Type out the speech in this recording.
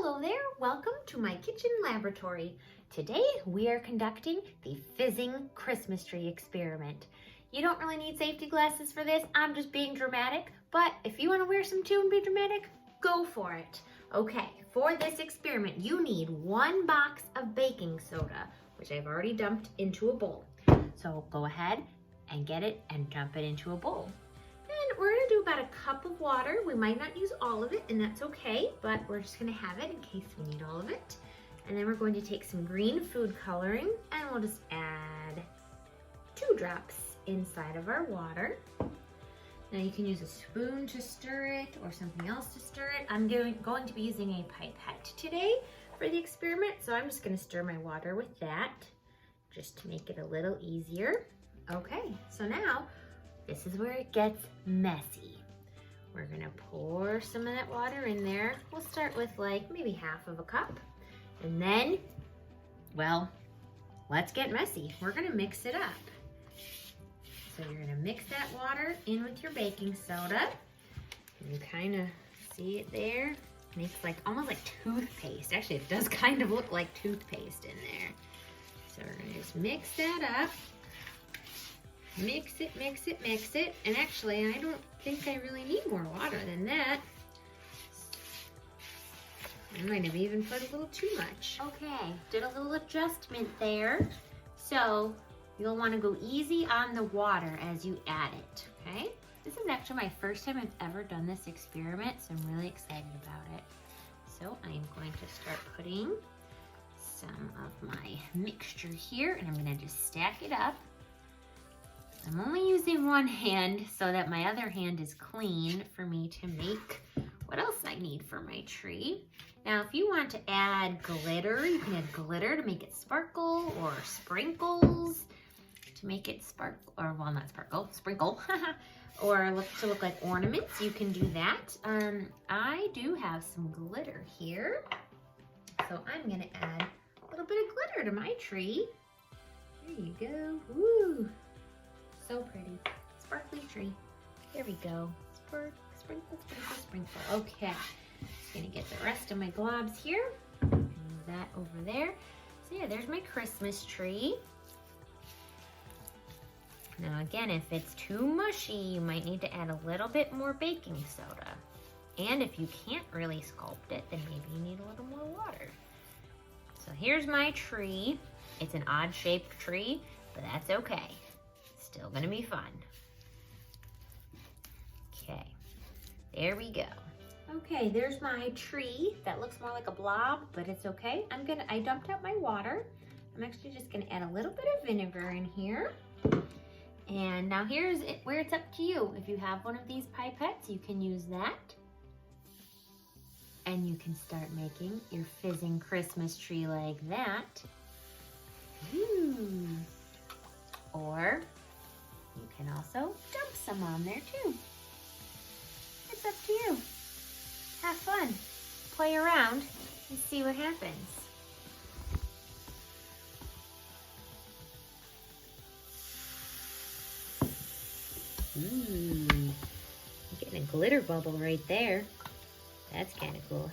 Hello there, welcome to my kitchen laboratory. Today we are conducting the fizzing Christmas tree experiment. You don't really need safety glasses for this, I'm just being dramatic, but if you want to wear some too and be dramatic, go for it. Okay, for this experiment you need 1 box of baking soda, which I've already dumped into a bowl. So go ahead and get it and dump it into a bowl. And we're gonna do about a cup of water. We might not use all of it, and that's okay, but we're just gonna have it in case we need all of it. And then we're going to take some green food coloring, and we'll just add 2 drops inside of our water. Now you can use a spoon to stir it or something else to stir it. I'm going to be using a pipette today for the experiment, so I'm just gonna stir my water with that just to make it a little easier. Okay, so now this is where it gets messy. We're gonna pour some of that water in there. We'll start with like maybe half of a cup. And then, well, let's get messy. We're gonna mix it up. So you're gonna mix that water in with your baking soda. And you kind of see it there. Makes like almost like toothpaste. Actually, it does kind of look like toothpaste in there. So we're gonna just mix that up. Mix it, mix it, mix it. And actually, I don't think I really need more water than that. I might have even put a little too much. Okay, did a little adjustment there. So you'll want to go easy on the water as you add it, okay? This is actually my first time I've ever done this experiment, so I'm really excited about it. So I'm going to start putting some of my mixture here, and I'm gonna just stack it up. I'm only using one hand so that my other hand is clean for me to make what else I need for my tree. Now, if you want to add glitter, you can add glitter to make it sparkle, or sprinkles to make it sparkle, or well, not sparkle, sprinkle, or to look like ornaments. You can do that. I do have some glitter here, so I'm gonna add a little bit of glitter to my tree. There you go. Woo! So pretty. Sparkly tree. There we go. Sprinkle, sprinkle, sprinkle. Okay. Just gonna get the rest of my globs here. Move that over there. So yeah, there's my Christmas tree. Now again, if it's too mushy, you might need to add a little bit more baking soda. And if you can't really sculpt it, then maybe you need a little more water. So here's my tree. It's an odd shaped tree, but that's okay. Still gonna be fun. Okay, there we go. Okay, there's my tree. That looks more like a blob, but it's okay. I dumped out my water. I'm actually just gonna add a little bit of vinegar in here. And now here's it where it's up to you. If you have one of these pipettes, you can use that. And you can start making your fizzing Christmas tree like that. Ooh. Or you can also dump some on there too. It's up to you. Have fun. Play around and see what happens. Ooh, I'm getting a glitter bubble right there. That's kind of cool.